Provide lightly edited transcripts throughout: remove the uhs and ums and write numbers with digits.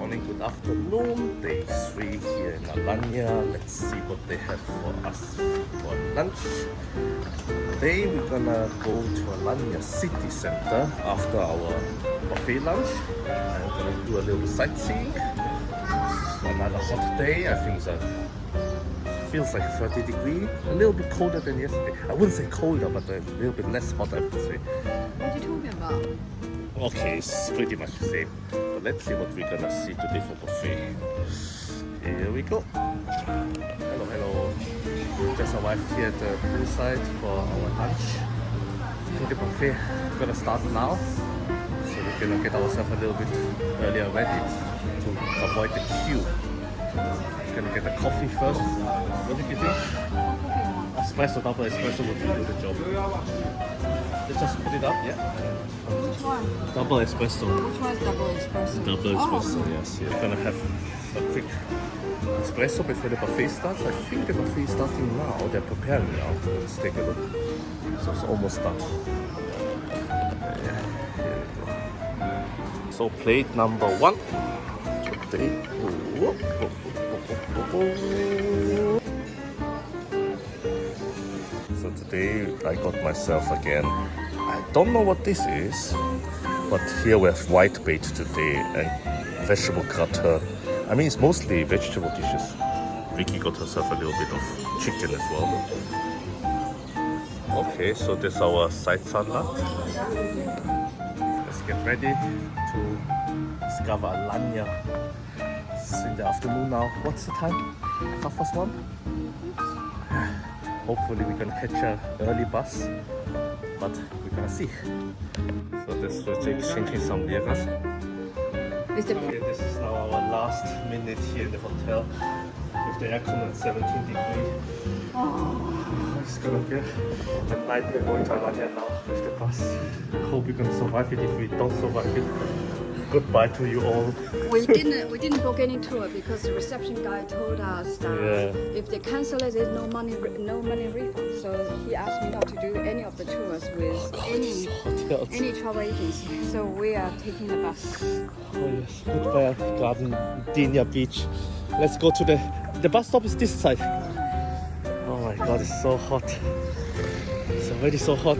morning, good afternoon. Day 3 here in Alanya. Let's see what they have for us for lunch. Today we're gonna go to Alanya city center after our buffet lunch. I'm gonna do a little sightseeing. Another hot day. I think that feels like 30 degrees. A little bit colder than yesterday. I wouldn't say colder, but a little bit less hot, I would say. What are you talking about? Okay, it's pretty much the same. But let's see what we're gonna see today for buffet. Here we go. Hello, hello. Just arrived here at the poolside for our lunch. I think the buffet is gonna start now. So we're gonna get ourselves a little bit earlier ready to avoid the queue. Gonna get the coffee first. What do you think? Espresso, double espresso would do the job. Let's just put it up, yeah? Which one? Double espresso. Which one is double espresso? Double espresso, yes. You're gonna have a quick espresso before the buffet starts. I think the buffet is starting now. They're preparing now. Let's take a look. So it's almost done. Yeah, here we go. So plate number 1. Today. So today I got myself again. I don't know what this is, but here we have white bait today and vegetable gratin. I mean, it's mostly vegetable dishes. Vicky got herself a little bit of chicken as well. Okay, so this is our side salad. Let's get ready to discover Alanya. It's in the afternoon now. What's the time? 1:30? Hopefully we can catch an early bus, but we're gonna see. So this will take exchanging some liras. Okay, this is now our last minute here in the hotel with the aircon at 17 degrees. Oh, it's gonna be at night. We're going to Alanya now with the bus. I hope we can survive it. If we don't survive it, goodbye to you all. We didn't book any tour because the reception guy told us that if they cancel it, there's no money refund. So he asked me not to do any of the tours with any travel agency. So we are taking the bus. Oh yes, goodbye Gardenia beach. Let's go to the bus stop is this side. Oh my god, it's so hot. It's already so hot.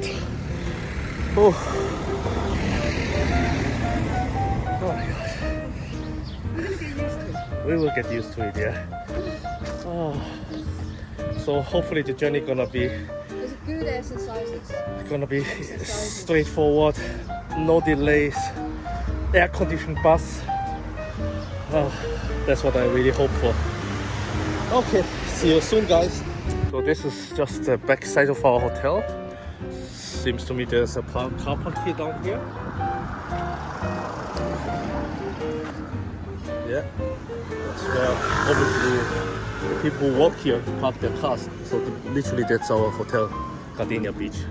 Oh. Oh my god. We will get used to it, yeah. Oh. So hopefully the journey gonna be It's good exercises. gonna be straightforward, no delays, air-conditioned bus. Oh, that's what I really hope for. Okay, see you soon, guys. So this is just the back side of our hotel. Seems to me there's a car park here down here. Yeah, that's where obviously the people who walk here park their cars. So literally that's our hotel, Gardenia Beach.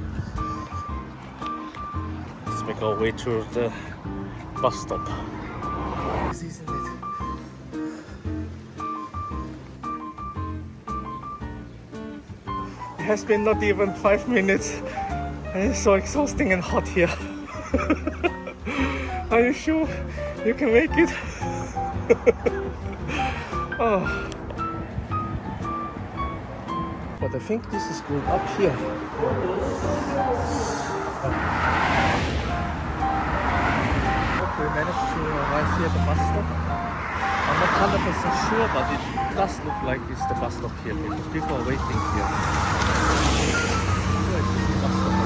Let's make our way to the bus stop. Isn't it? It has been not even 5 minutes and it's so exhausting and hot here. Are you sure you can make it? Oh. But I think this is going up here. Okay, we managed to arrive here at the bus stop. I'm not 100% sure, but it does look like it's the bus stop here because people are waiting here. Where is this bus stop?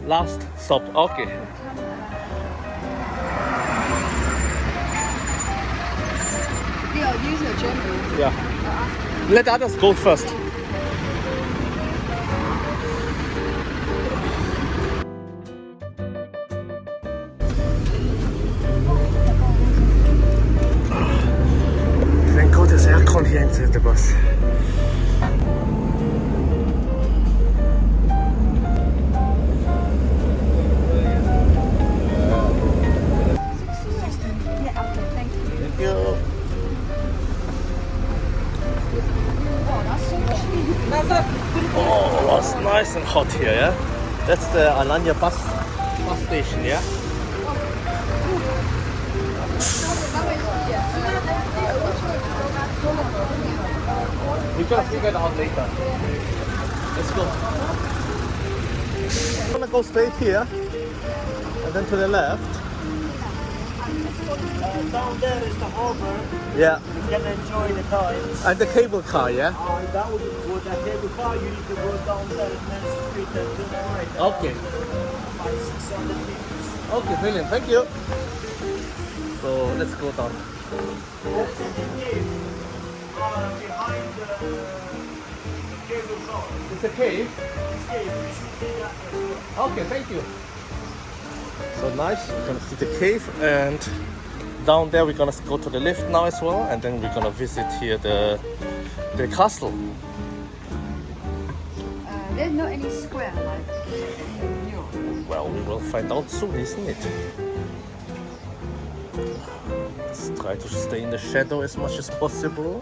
Last stop, okay. Use your German. Yeah. Let others go first. Thank God there's aircon here inside the bus. Thank you. Oh, it's nice and hot here, yeah? That's the Alanya bus station, yeah? We're gonna figure it out later. Let's go. I'm gonna go straight here and then to the left. Down there is the harbor. Yeah. You can enjoy the tides. And the cable car, yeah? That would with that cable car, you need to go down there and then straight and to the right. Okay. 500-600 meters. Okay, brilliant. Thank you. So let's go down. That's in the cave. Behind the cable car. It's a cave. This cave, you should see that as well. Okay, thank you. So nice. We're gonna see the cave, and down there we're gonna go to the lift now as well, and then we're gonna visit here the castle. There's not any square like you. Well, we will find out soon, isn't it? Let's try to stay in the shadow as much as possible.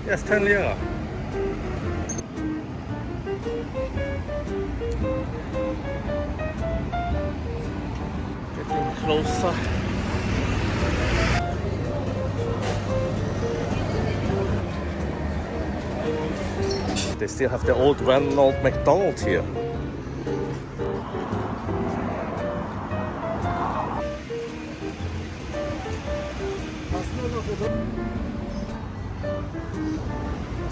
Yes, 10 lira. Getting closer. They still have the old Ronald McDonald here.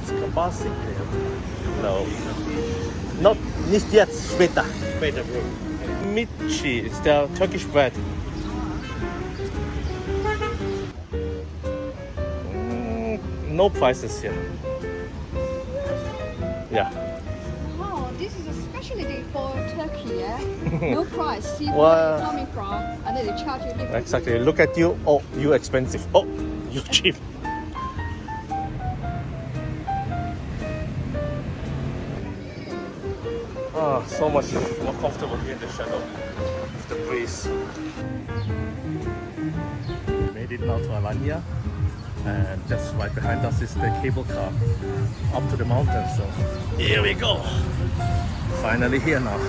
Kabasi here. No. Nicht jetzt, später. Better, bro. Michi, it's the Turkish bread. No prices here. Yeah. Oh, this is a specialty for Turkey, yeah? No price. See where Wow. you're coming from, and then they charge you differently. Exactly. Look at you. Oh, you expensive. Oh, you cheap. Ah, so much more comfortable here in the shadow of the breeze. Made it now to Alanya, and just right behind us is the cable car up to the mountain. So here we go. Finally here now.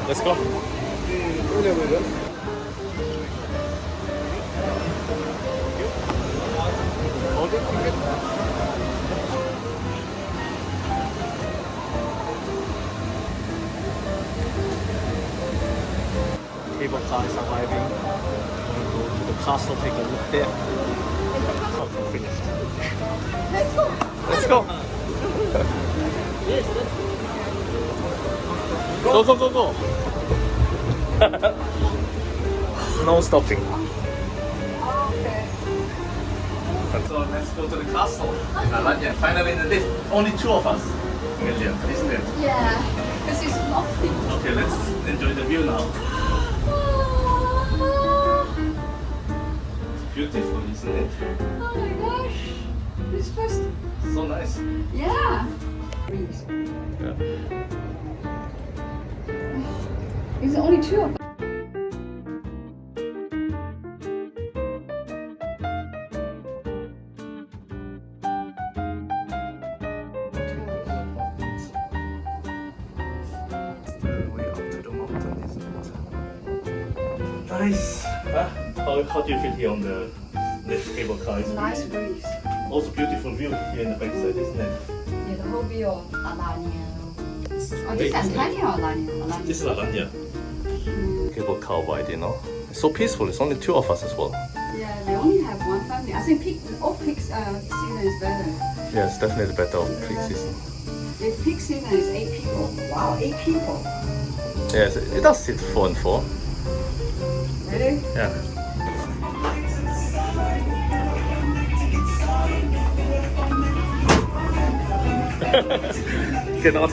Let's go. Hold it, ticket. Cable car is arriving. We'll go to the castle, take a look there. Oh, finished. Let's go. Let's go. Go, go, go, go. No stopping. Okay. So let's go to the castle in Alanya. Finally in the lift. Only two of us. Million, isn't it? Yeah, this is lovely. Okay, let's enjoy the view now. It's beautiful, isn't it? Oh my gosh. This first. So nice. Yeah. Breeze. Yeah. It's only two of us. Way up to the mountain, isn't it? Nice. Huh? How do you feel here on the lift cable car? It's Nice breeze. also beautiful view here in the backside, isn't it? Yeah, the whole view of Alanya. Oh, Wait, this is Antalya or Alanya? This is Alanya. Cable car ride, you know. It's so peaceful. It's only two of us as well. Yeah, they only have one family. I think peak season is better. Yeah, it's definitely better of peak season. If peak season is 8 people. Wow, 8 people. Yes, it does sit 4 and 4. Really? Yeah. cannot.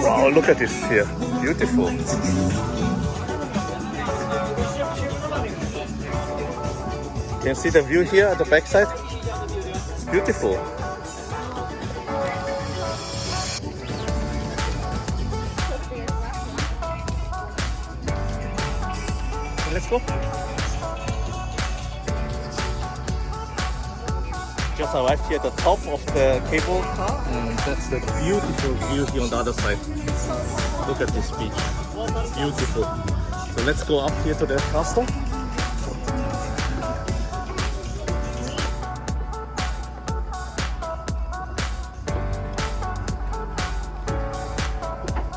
Wow, look at this here. Beautiful. Can you see the view here at the backside? It's beautiful. Let's go. Just arrived here at the top of the cable car, and that's the beautiful view here on the other side. Look at this beach. Beautiful. So let's go up here to the castle.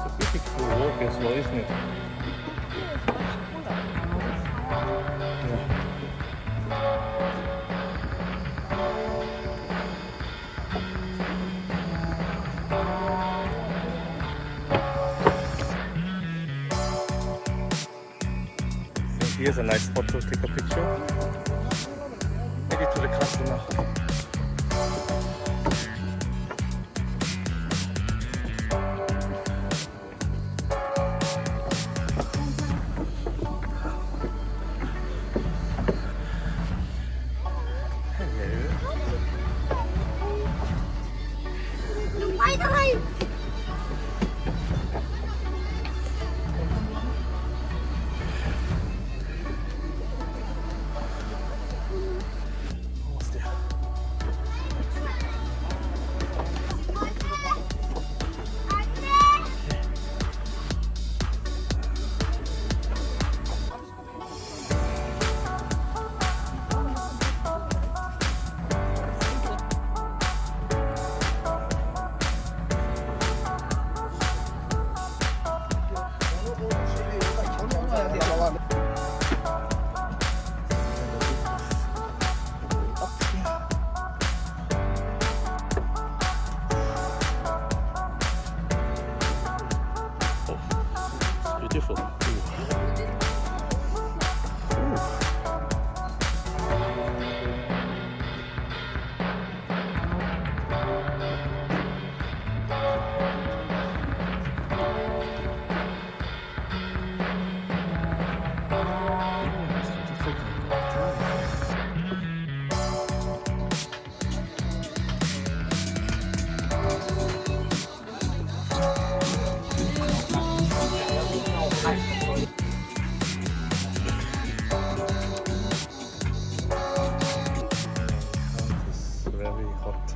It's a beautiful walk as well, isn't it? Here's a nice spot to take a picture. Maybe to the castle now. Beautiful. Very hot.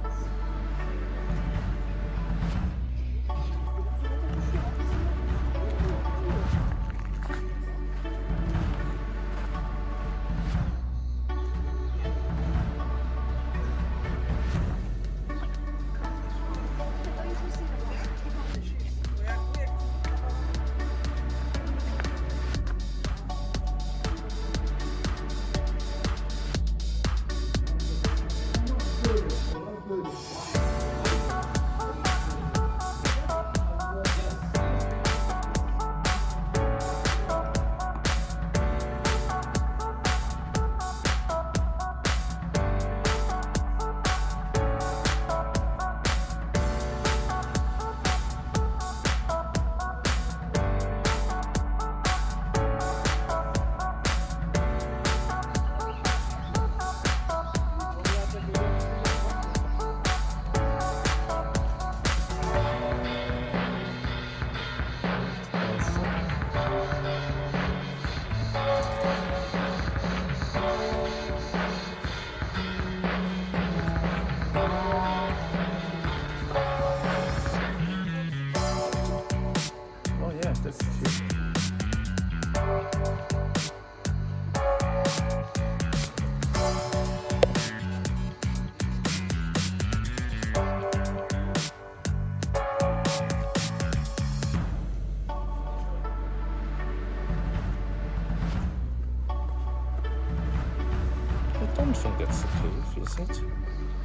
I don't think that's a cave, is it? I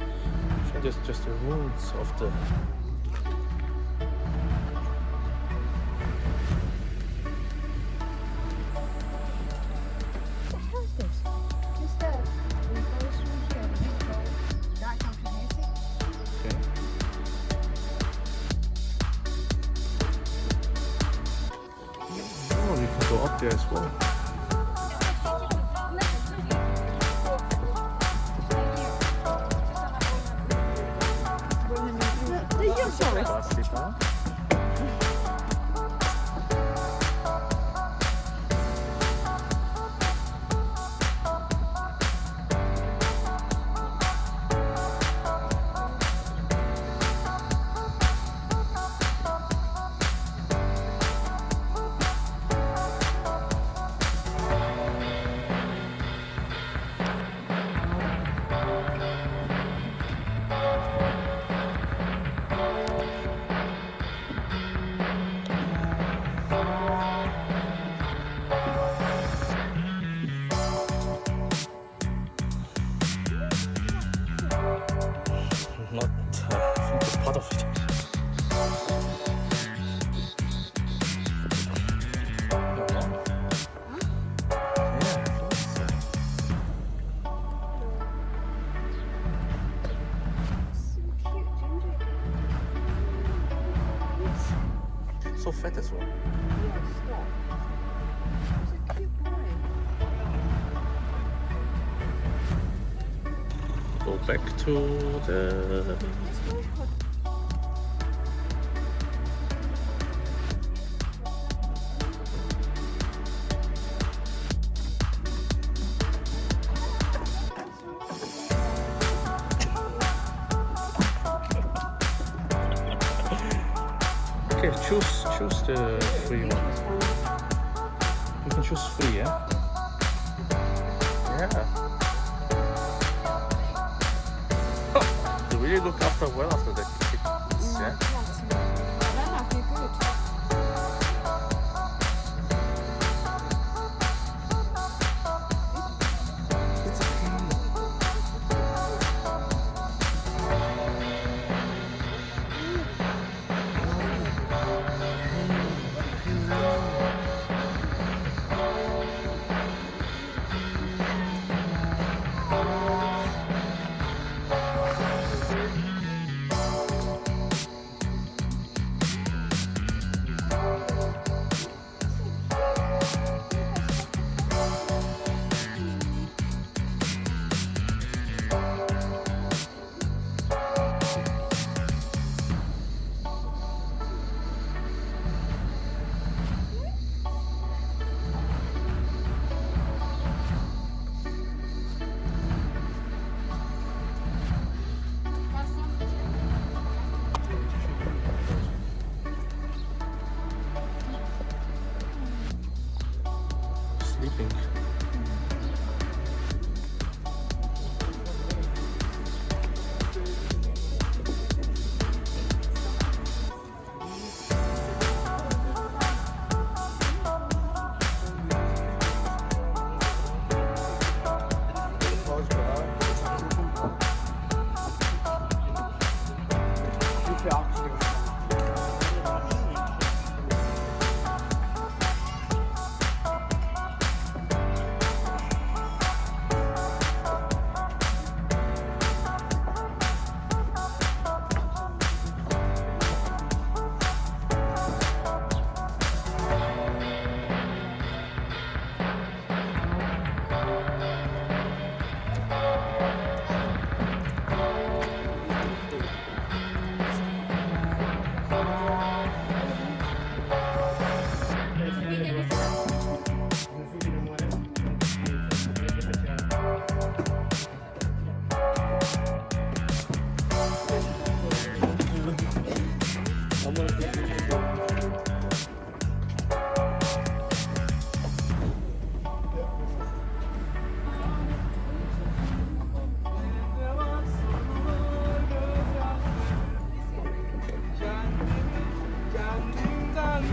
think it's just the ruins of the... What is this? Is that we go through here and then go that here as well. Спасибо. Not part of it. So fat as well. Go back to the okay, choose the free one. You can choose free, yeah? Yeah. Really look after well after the kids, yeah? It's okay. Sleeping.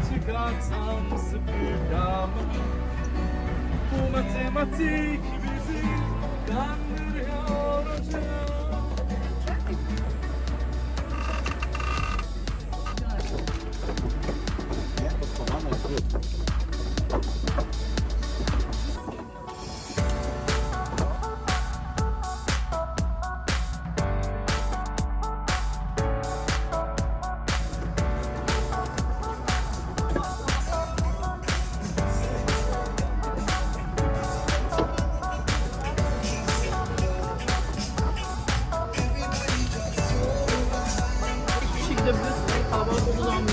çıkarsam sıfırdan bu matematik bizi kandırıyor hocam.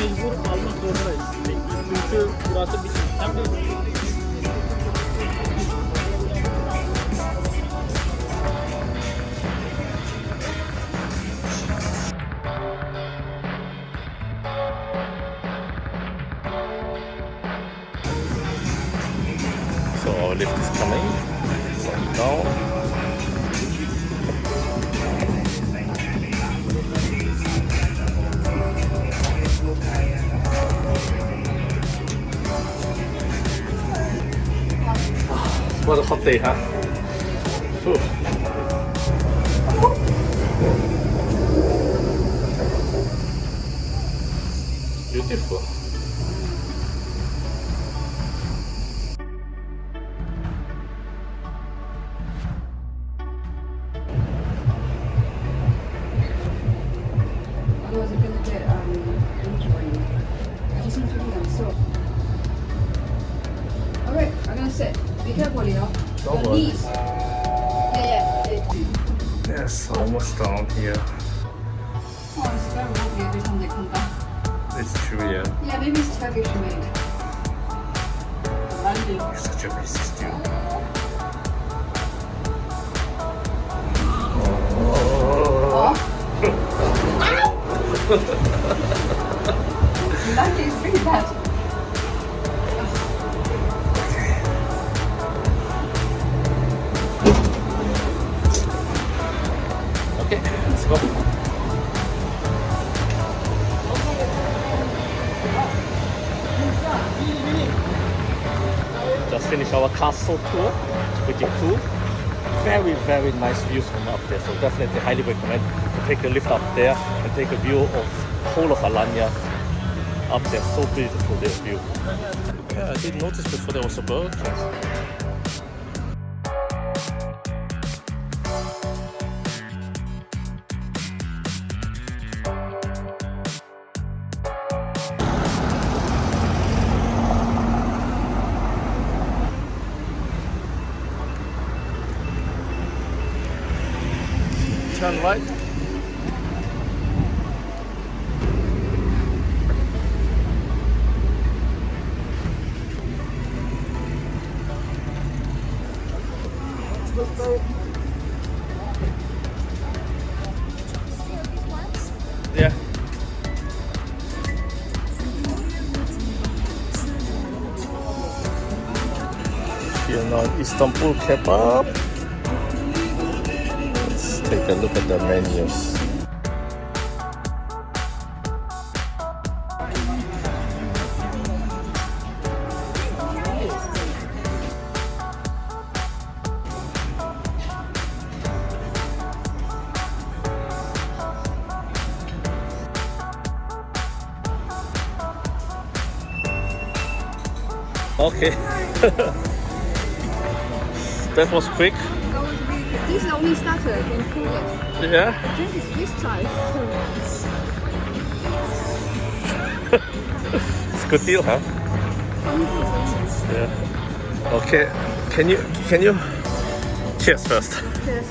mecbur almak zorundayız. Çünkü burası bir sistem değil. So our lift is coming. Down. What a hot day, huh? Whew. Beautiful. It was a bit enjoying. I just need to be on so. Alright, I'm gonna sit. Be careful, you know. Don't Your worry. knees. Yeah. Yes, almost down here. Oh, it's very lovely every time they come back. It's true, yeah. Yeah, maybe it's Turkish made. Landing. You're such a racist dude. Oh. Landing is pretty bad. Okay, let's go. Just finished our castle tour. It's pretty cool. Very, very nice views from up there. So definitely highly recommend to take the lift up there and take a view of whole of Alanya up there. So beautiful, this view. Yeah, I didn't notice before there was a bird. Turn right. Yeah. Here now Istanbul kebab. Let's take a look at the menus. Okay. That was quick. This is only starter in Korea. Yeah. This is this size. It's a good deal, huh? Yeah. Okay. Can you cheers first? Yes.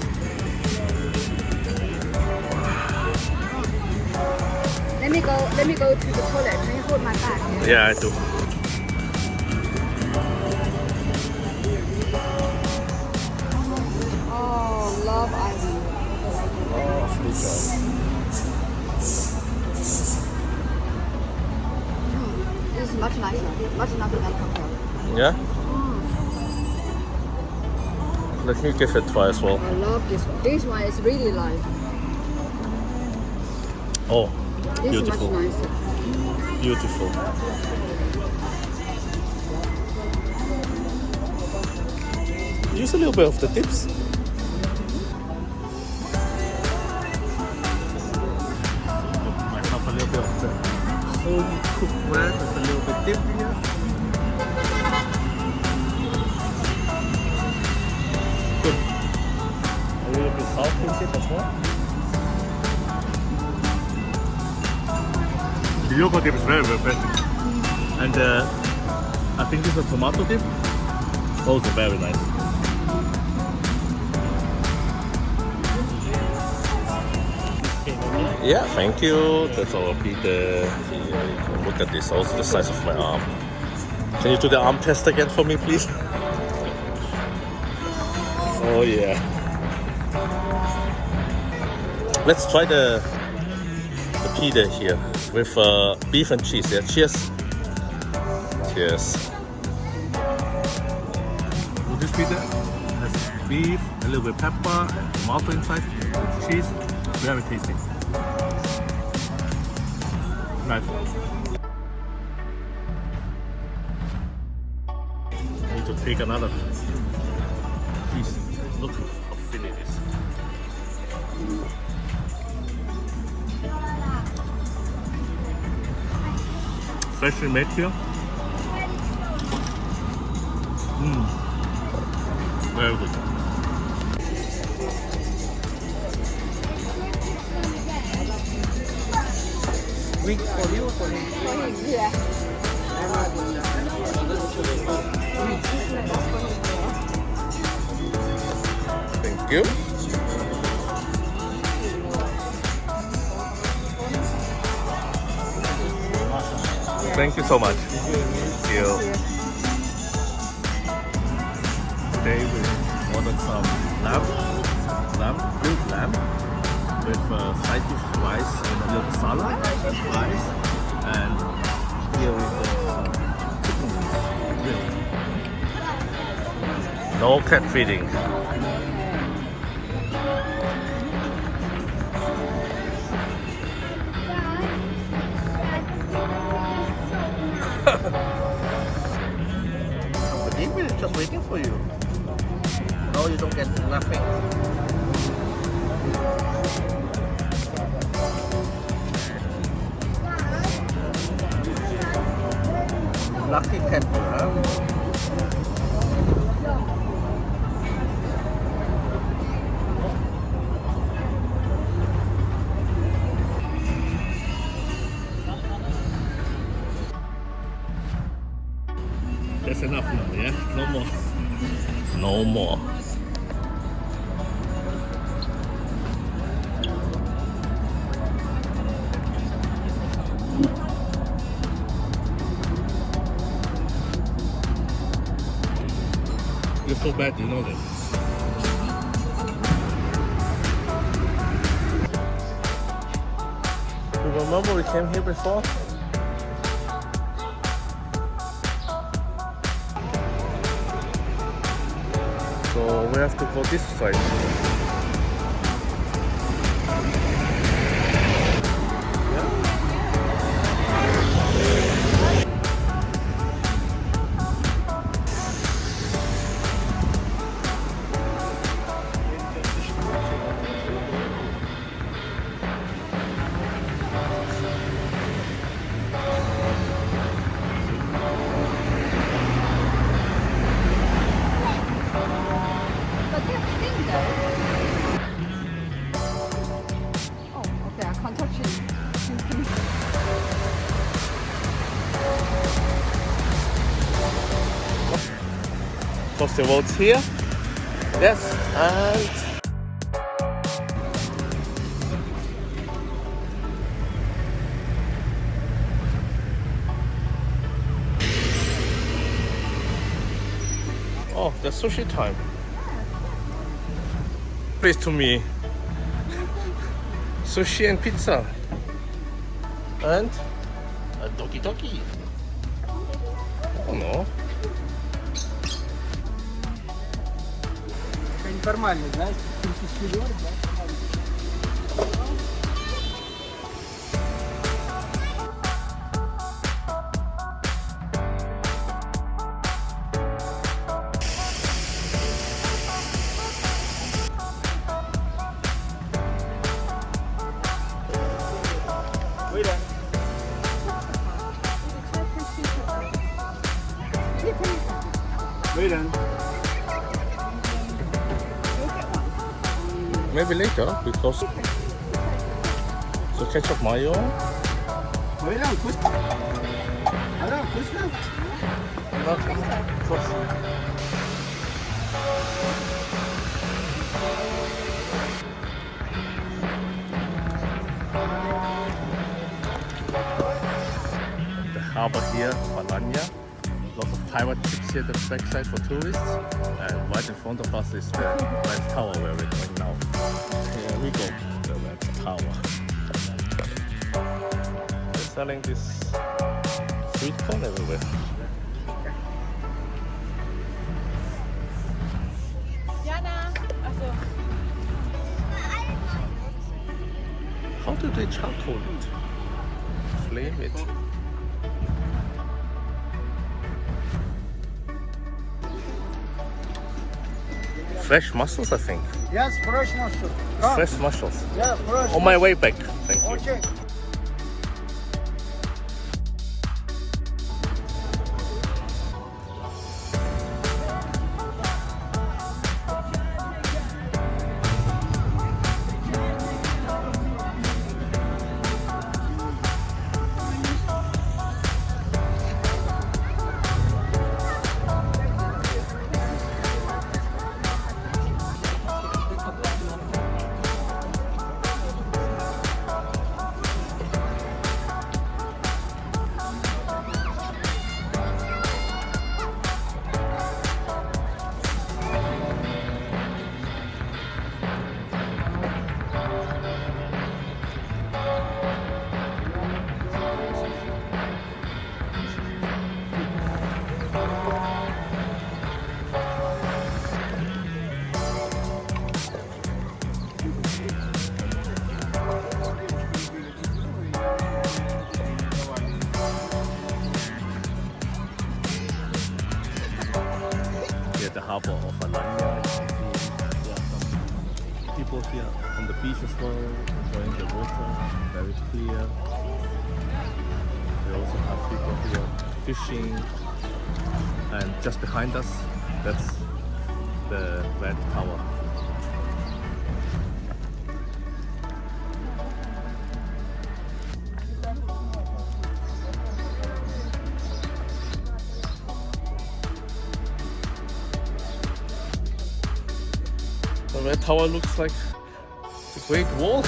Let me go to the toilet. Can you hold my bag? Yeah, I do. Oh, love island. Oh, fruit jar. This is much nicer than hotel. Yeah? Let me give it a try as well. I love this one. This one is really light. Oh, This beautiful. is much nicer. Beautiful. Use a little bit of the tips. Myself a little bit of the home cooked bread with a little bit dip here. Good. A little bit salt in it as well. The yogurt dip is very refreshing. And I think this is a tomato dip. Also very nice. Okay, Yeah, thank you. That's our pita. Look at this, also the size of my arm. Can you do the arm test again for me, please? Oh yeah. Let's try the pita here with beef and cheese. Yeah, cheers. Cheers. So this pita has beef, a little bit pepper, and tomato inside, cheese. Very tasty. Nice. Need to take another piece. Look how thin it is. Freshly made here. Very good. Wings for you or for him? Yeah. Thank you. Thank you so much. Thank you. Today we ordered some grilled lamb with side dish rice and a little salad and fries, and here is chicken wings grilled. No cat feeding. But we're just waiting for you. No, you don't get nothing. Lucky cat, huh? That's enough now, yeah? No more. No more. You're so bad, you know that. You remember we came here before? So we have to go this side. But they're thin though. Oh, okay, I can't touch it. Cross the roads here. Yes, and oh, the sushi time. Please to me. Sushi and pizza. And a doki. I don't know. Нормально, знаешь, 30 миллионов, да? Wait. Maybe later because so ketchup mayo. Вариант вкусно? Вариант вкусно? harbour here of Alanya. Lots of pirate ships here at the backside for tourists. And right in front of us is the Red Tower where we're going now. Here we go, the Red Tower. They're selling this sweet corn everywhere. How do they charcoal it? Flame it? Fresh mussels, I think. Yes, fresh mushroom. Come. Fresh mussels. Yeah, fresh. On my way back. Thank you. Okay. The harbour of Alanya. You can see some people here on the beach as well, enjoying the water, very clear. We also have people here fishing, and just behind us, that's the Red Tower. The Red Tower looks like the Great Wall.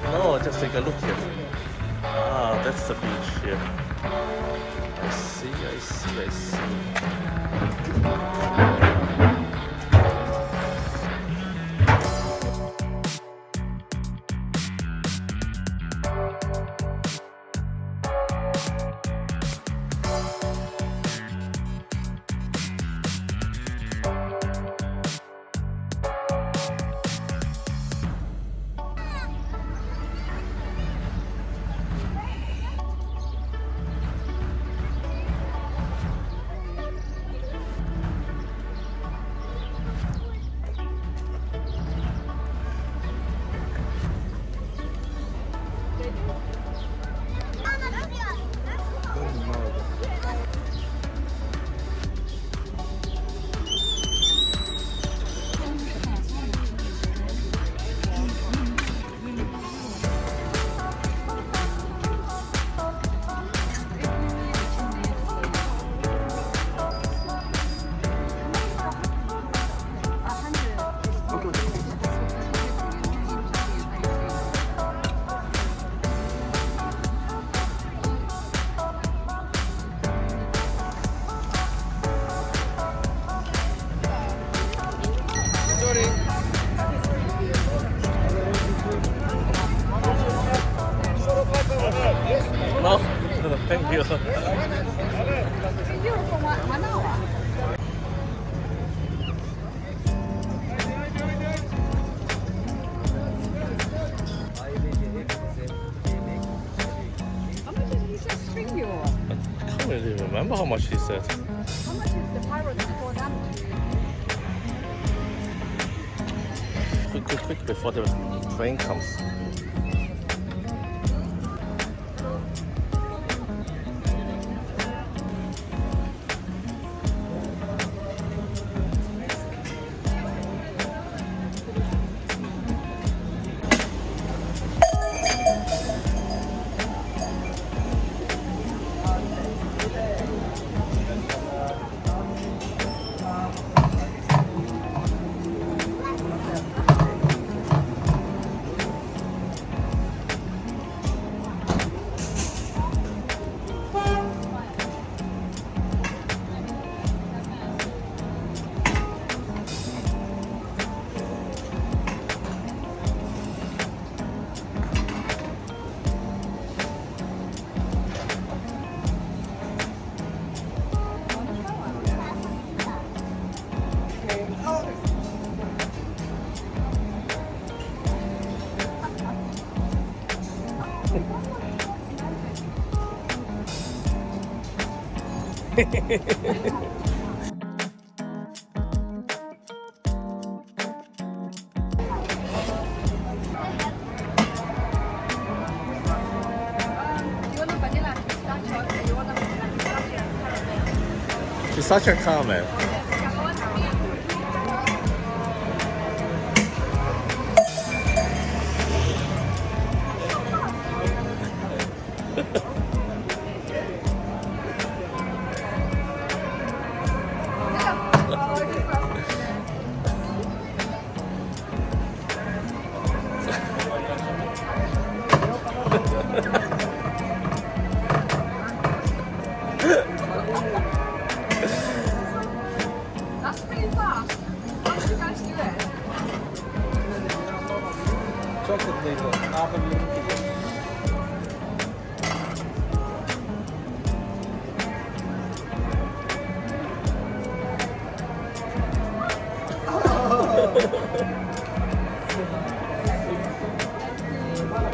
No, just take a look here. Ah, that's the beach here. I see. No, thank you. I can't really remember how much he said. How much is the pirate for them? Good quick before the train comes. Pistachio caramel. That's pretty fast. How did you guys do it? Chocolate flavor, half a milk.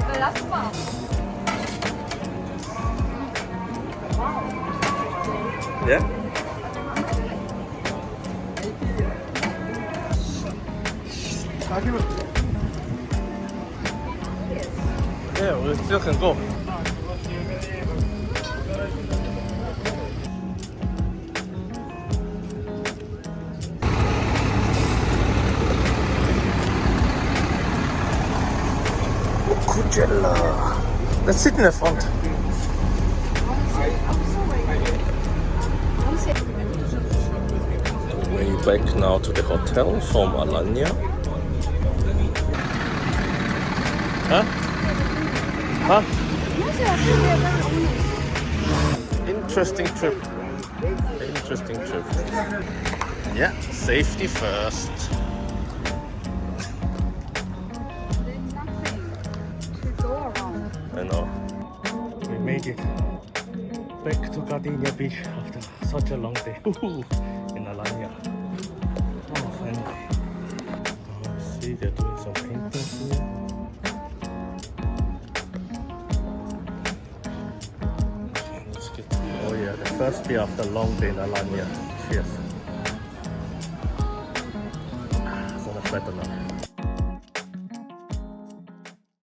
The last one. Yeah? Yeah, we still can go. Kujella. Let's sit in the front. Way back now to the hotel from Alanya. Huh? Huh? Interesting trip. Interesting trip. Yeah, safety first. I know. We made it back to Gardenia beach after such a long day in Alanya. Oh, finally. Oh, see, they're doing some painting here. Okay, let's get. Oh yeah, the first day after a long day in Alanya. Cheers. So much better now.